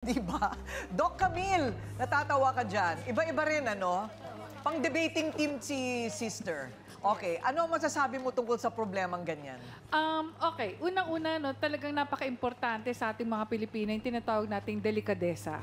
Di ba? Doc Camille, natatawa ka dyan. Iba-iba rin, ano? Pang-debating team si sister. Okay, ano ang masasabi mo tungkol sa problemang ganyan? Okay, unang-una, no, talagang napaka-importante sa ating mga Pilipino yung tinatawag nating delikadesa.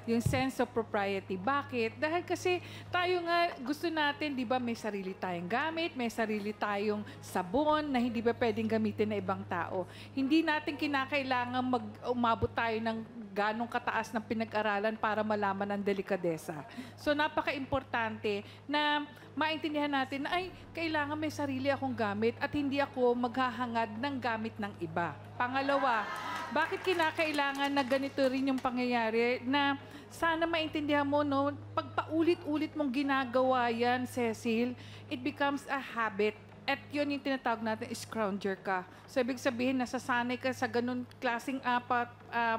Yung sense of propriety. Bakit? Dahil kasi tayo nga gusto natin, di ba, may sarili tayong gamit, may sarili tayong sabon na hindi ba pwedeng gamitin na ibang tao. Hindi natin kinakailangan umabot tayo ng ganong kataas ng pinag-aralan para malaman ang delikadesa. So, napaka-importante na maintindihan natin na, ay, kailangan may sarili akong gamit at hindi ako maghahangad ng gamit ng iba. Pangalawa, bakit kinakailangan na ganito rin yung pangyayari na sana maintindihan mo, no, pag paulit-ulit mong ginagawa yan, Cecil, it becomes a habit. At yun yung tinatawag natin, scrounger ka. So, ibig sabihin, nasasanay ka sa ganun klaseng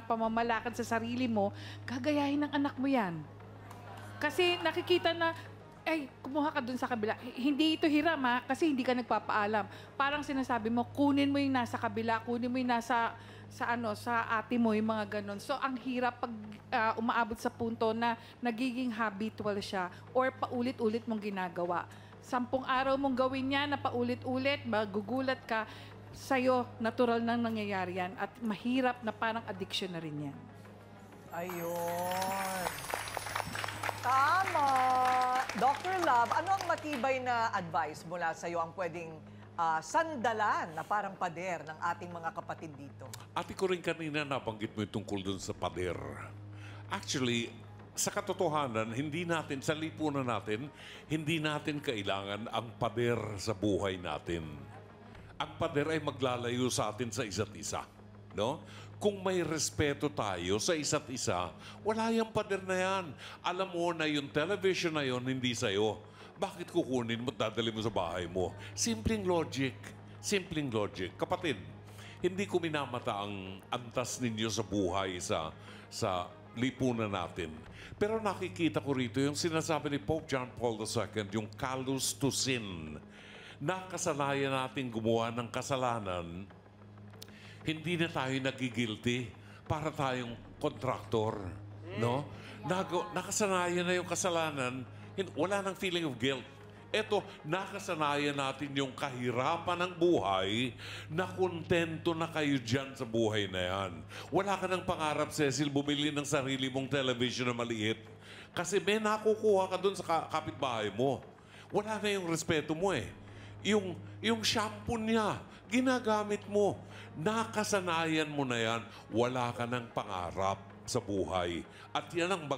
pamamalakad sa sarili mo, gagayahin ng anak mo yan. Kasi nakikita na, ay, kumuha ka dun sa kabila. Hindi ito hiram, ha? Kasi hindi ka nagpapaalam. Parang sinasabi mo, kunin mo yung nasa kabila, kunin mo yung nasa sa ate mo, yung mga ganun. So, ang hirap pag umaabot sa punto na nagiging habitual siya or paulit-ulit mong ginagawa. 10 araw mong gawin yan na paulit-ulit, magugulat ka, sa'yo, natural nang nangyayari yan at mahirap na parang addiction na rin yan. Ayun. Tama. Dr. Love, ano ang matibay na advice mula sa'yo ang pwedeng sandalan na parang pader ng ating mga kapatid dito? Ate ko rin kanina nabanggit mo yung tungkol dun sa pader. Actually, sa katotohanan, hindi natin, sa lipunan natin, hindi natin kailangan ang pader sa buhay natin. Ang pader ay maglalayo sa atin sa isa't isa. No? Kung may respeto tayo sa isa't isa, wala yung pader na yan. Alam mo na yung television na yun, hindi sa'yo. Bakit kukunin mo at dadali mo sa bahay mo? Simpleng logic. Simpleng logic. Kapatid, hindi ko minamata ang antas ninyo sa buhay sa lipunan natin. Pero nakikita ko rito yung sinasabi ni Pope John Paul II, yung callous to sin. Nakasanayan natin gumawa ng kasalanan, hindi na tayo nagigilty para tayong kontraktor. No? Nakasanayan na yung kasalanan, wala nang feeling of guilt. Eto, nakasanayan natin yung kahirapan ng buhay na kontento na kayo dyan sa buhay na yan. Wala ka ng pangarap, Cecil, bumili ng sarili mong television na maliit. Kasi may nakukuha ka dun sa kapitbahay mo. Wala na yung respeto mo eh. Yung shampoo niya, ginagamit mo. Nakasanayan mo na yan. Wala ka ng pangarap sa buhay. At yan ang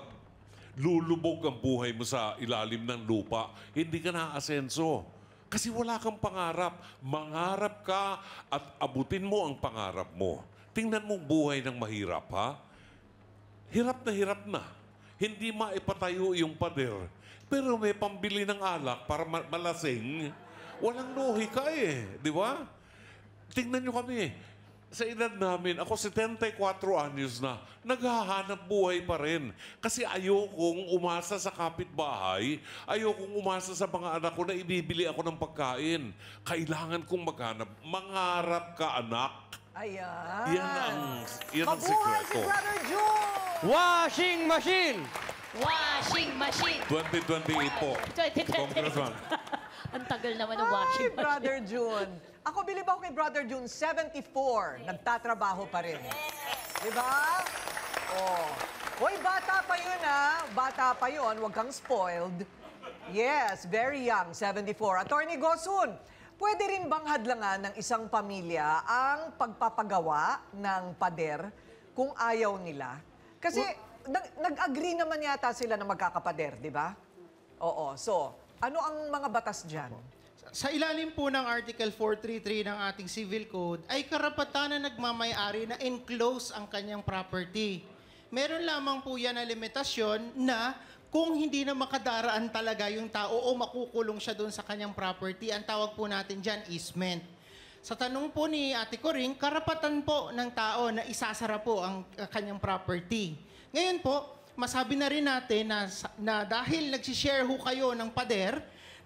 lulubog ang buhay mo sa ilalim ng lupa, hindi ka na-asenso. Kasi wala kang pangarap. Mangarap ka at abutin mo ang pangarap mo. Tingnan mo buhay ng mahirap, ha? Hirap na. Hindi maipatayo yung pader. Pero may pambili ng alak para malasing. Walang lohika eh, di ba? Tingnan nyo kami. Sa edad namin, ako 74 anyos na, naghahanap buhay pa rin. Kasi ayokong umasa sa kapitbahay, ayokong umasa sa mga anak ko na ibibili ako ng pagkain. Kailangan kong maghanap. Mangarap ka, anak. Ayan. Yan ang Mabuhay sikreto. si Brother June! Washing machine! Washing machine! 2028 po. 2028. Congressman. Ang tagal naman ng Ay, washing machine. Brother June. Ako, bilib ako kay Brother June, 74. Nagtatrabaho pa rin. Di ba? Oh. Hoy, bata pa yun, ha? Bata pa yun. Huwag kang spoiled. Yes, very young, 74. Attorney Gosun, pwede rin bang hadlangan ng isang pamilya ang pagpapagawa ng pader kung ayaw nila? Kasi nag-agree naman yata sila na magkakapader, di ba? Oo. So, ano ang mga batas dyan? Sa ilalim po ng Article 433 ng ating Civil Code, ay karapatan na nagmamay-ari na enclose ang kanyang property. Meron lamang po yan na limitasyon na kung hindi na makadaraan talaga yung tao o makukulong siya doon sa kanyang property, ang tawag po natin dyan, easement. Sa tanong po ni Ate Coring, karapatan po ng tao na isasara po ang kanyang property. Ngayon po, masabi na rin natin na dahil nagsishare ho kayo ng pader,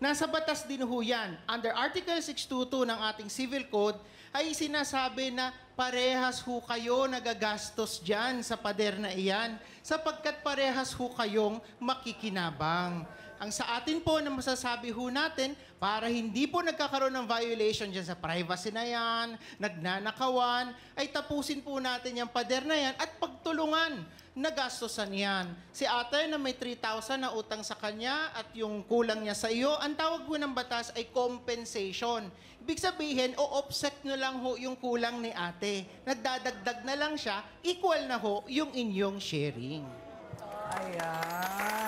Nasa batas din ho yan. Under Article 622 ng ating Civil Code, ay sinasabi na parehas ho kayo nagagastos dyan sa pader na iyan sapagkat parehas ho kayong makikinabang. Ang sa atin po na masasabi ho natin, para hindi po nagkakaroon ng violation dyan sa privacy na yan, nagnanakawan, ay tapusin po natin yung pader na yan at pagtulungan na gastosan yan. Si ate na may 3,000 na utang sa kanya at yung kulang niya sa iyo, ang tawag po ng batas ay compensation. Ibig sabihin, o-offset nyo lang ho yung kulang ni ate. Nagdadagdag na lang siya, equal na ho yung inyong sharing. Ayan.